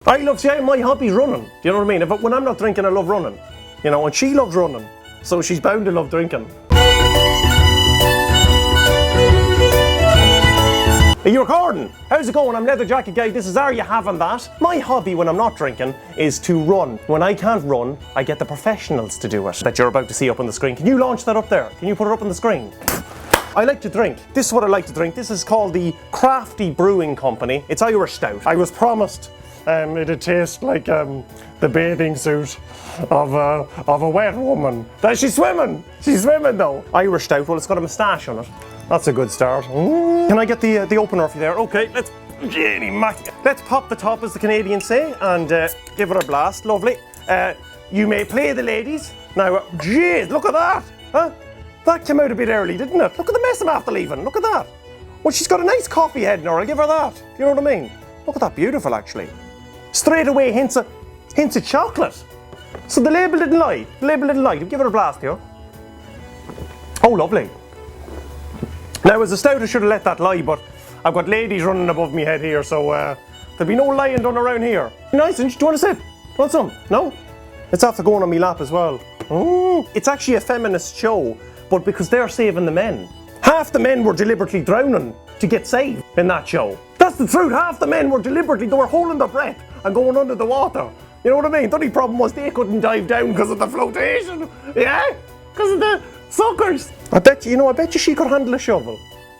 My hobby's running. Do you know what I mean? When I'm not drinking, I love running. You know, and she loves running. So she's bound to love drinking. Are you recording? How's it going? I'm Leather Jacket Guy. This is AreYaHavingThat. My hobby when I'm not drinking is to run. When I can't run, I get the professionals to do it that you're about to see up on the screen. Can you launch that up there? Can you put it up on the screen? I like to drink. This is what I like to drink. This is called the Crafty Brewing Company. It's Irish Stout. I was promised it'd taste like the bathing suit of a wet woman. She's swimming. She's swimming though. Irish Stout. Well, it's got a moustache on it. That's a good start. Can I get the opener for you there? Okay, let's pop the top, as the Canadians say, and give it a blast. Lovely. You may play the ladies. Now, jeez, look at that. Huh? That came out a bit early, didn't it? Look at the mess I'm after leaving. Look at that. Well, she's got a nice coffee head in her. I'll give her that. Do you know what I mean? Look at that, beautiful actually. Straight away hints of chocolate. So the label didn't lie. The label didn't lie. Give it a blast here. Oh, lovely. Now, as a stout, I should have let that lie, but I've got ladies running above me head here, so there'll be no lying done around here. Nice, and do you want a sip? Do you want some? No? It's after going on me lap as well. It's actually a feminist show, but because they're saving the men. Half the men were deliberately drowning to get saved in that show. That's the truth. Half the men were deliberately, they were holding their breath and going under the water. You know what I mean? The only problem was they couldn't dive down because of the flotation. Yeah? Because of the suckers. I bet you she could handle a shovel.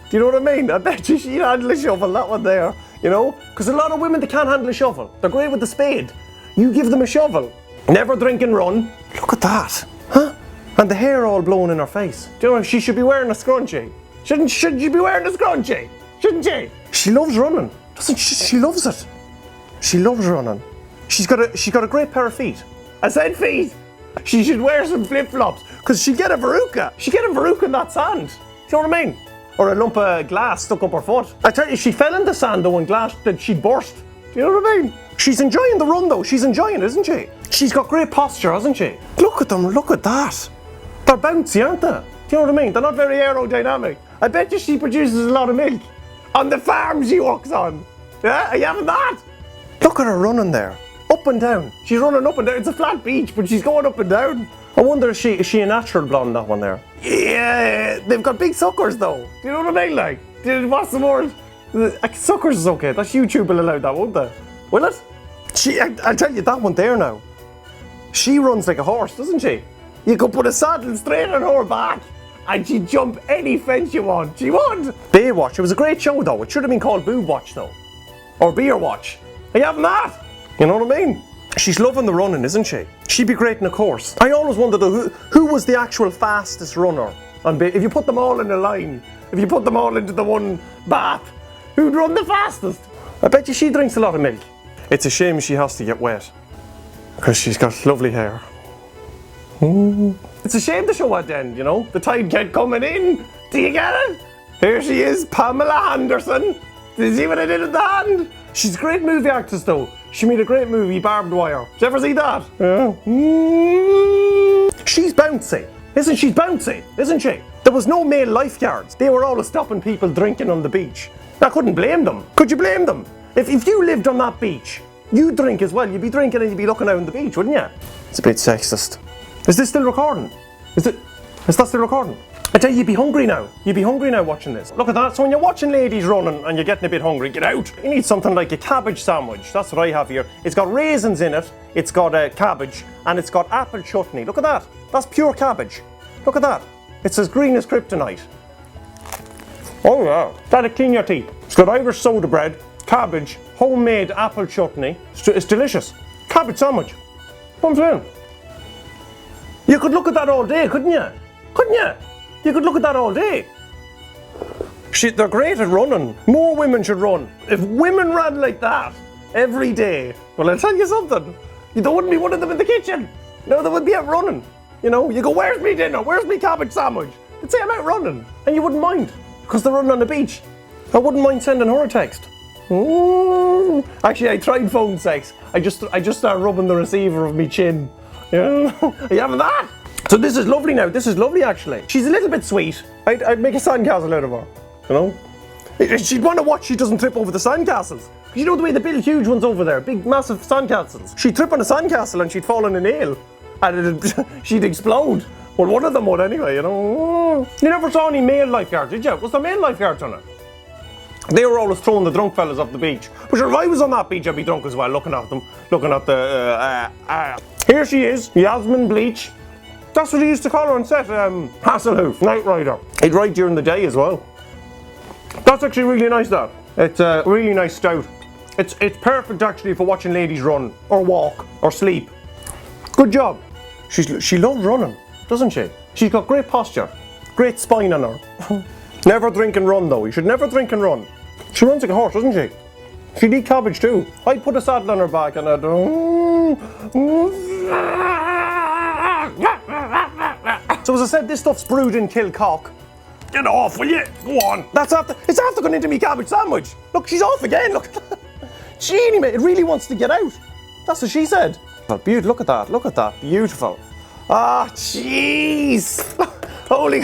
Do you know what I mean? I bet you she'd handle a shovel, that one there. You know? Because a lot of women, they can't handle a shovel. They're great with the spade. You give them a shovel. Never drink and run. Look at that. Huh? And the hair all blown in her face. Do you know, she should be wearing a scrunchie. Shouldn't she be wearing a scrunchie? Shouldn't she? She loves running. Doesn't she? She loves it. She loves running. She's got a great pair of feet. I said feet. She should wear some flip-flops, because she'd get a verruca. She'd get a verruca in that sand. Do you know what I mean? Or a lump of glass stuck up her foot. I tell you, she fell in the sand though, and glass that she'd burst. Do you know what I mean? She's enjoying the run though. She's enjoying it, isn't she? She's got great posture, hasn't she? Look at them, look at that. They're bouncy, aren't they? Do you know what I mean? They're not very aerodynamic. I bet you she produces a lot of milk on the farm she works on. Yeah, are you having that? Look at her running there. Up and down. She's running up and down. It's a flat beach, but she's going up and down. I wonder, is she a natural blonde, that one there? Yeah, they've got big suckers though. Do you know what I mean? Like, what's the word? Suckers is okay. That's YouTube will allow that, won't they? Will it? I'll tell you that one there now. She runs like a horse, doesn't she? You could put a saddle straight on her back and she'd jump any fence you want. She would. Baywatch. It was a great show though. It should have been called Boob Watch though. Or Beer Watch. Are you having that? You know what I mean? She's loving the running, isn't she? She'd be great in a course. I always wondered though, who was the actual fastest runner? If you put them all in a line, if you put them all into the one bath, who'd run the fastest? I bet you she drinks a lot of milk. It's a shame she has to get wet, because she's got lovely hair. It's a shame the show had to end, you know? The tide kept coming in. Do you get it? Here she is, Pamela Anderson. Did you see what I did at the hand? She's a great movie actress though. She made a great movie, Barbed Wire. Did you ever see that? Yeah. She's bouncy. Isn't she bouncy? Isn't she? There was no male lifeguards. They were always stopping people drinking on the beach. I couldn't blame them. Could you blame them? If you lived on that beach, you'd drink as well. You'd be drinking and you'd be looking out on the beach, wouldn't you? It's a bit sexist. Is this still recording? Is that still recording? I tell you, you'd be hungry now. You'd be hungry now watching this. Look at that. So when you're watching ladies running and you're getting a bit hungry, get out. You need something like a cabbage sandwich. That's what I have here. It's got raisins in it. It's got cabbage and it's got apple chutney. Look at that. That's pure cabbage. Look at that. It's as green as kryptonite. Oh yeah. That'll clean your teeth. It's got Irish soda bread, cabbage, homemade apple chutney. It's delicious. Cabbage sandwich. What I'm saying. You could look at that all day, couldn't you? Couldn't you? You could look at that all day. They're great at running. More women should run. If women ran like that every day, well, I'll tell you something. There wouldn't be one of them in the kitchen. No, they would be out running. You know, you go, where's me dinner? Where's me cabbage sandwich? They'd say I'm out running. And you wouldn't mind, because they're running on the beach. I wouldn't mind sending her a text. Actually, I tried phone sex. I just started rubbing the receiver of me chin. Yeah. Are you having that? So this is lovely now. This is lovely actually. She's a little bit sweet. I'd make a sandcastle out of her, you know? She'd want to watch she doesn't trip over the sandcastles. You know the way they build huge ones over there, big massive sandcastles. She'd trip on a sandcastle and she'd fall on a nail. And she'd explode. Well, one of them would anyway, you know. You never saw any male lifeguards, did you? Was there male lifeguards on it? They were always throwing the drunk fellas off the beach. But sure, if I was on that beach, I'd be drunk as well, looking at them. Looking at the... Here she is, Yasmin Bleach. That's what he used to call her on set, Hasselhoff, Night Rider. He'd ride during the day as well. That's actually really nice, that. It's a really nice stout. It's perfect actually for watching ladies run, or walk, or sleep. Good job. She loves running, doesn't she? She's got great posture, great spine on her. Never drink and run though, you should never drink and run. She runs like a horse, doesn't she? She'd eat cabbage too. I'd put a saddle on her back and I'd... So as I said, this stuff's brewed in Kilcock. Get off, will you? Go on. It's after going into me cabbage sandwich. Look, she's off again, look. Jeenie, mate, it really wants to get out. That's what she said. Beautiful, look at that, beautiful. Ah, jeez. Holy,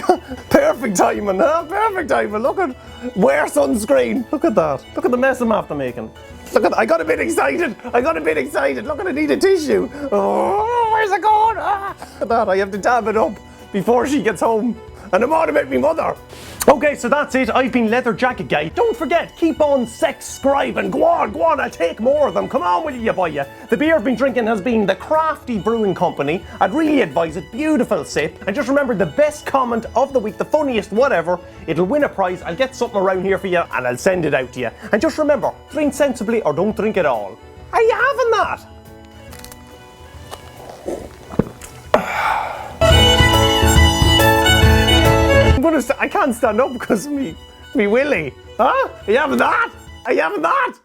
perfect timing, huh? Perfect timing. Look at, wear sunscreen. Look at that. Look at the mess I'm after making. Look at, I got a bit excited. Look at, I need a tissue. Oh, where's it going? Ah, look at that, I have to dab it up before she gets home. And I'm on about me mother. Okay, so that's it. I've been Leather Jacket Guy. Don't forget, keep on subscribing. Go on, I'll take more of them. Come on, will you, boy? The beer I've been drinking has been the Crafty Brewing Company. I'd really advise it. Beautiful sip. And just remember, the best comment of the week, the funniest, whatever, it'll win a prize. I'll get something around here for you and I'll send it out to you. And just remember, drink sensibly or don't drink at all. Are you having that? I can't stand up because me willy. Huh? Are you having that?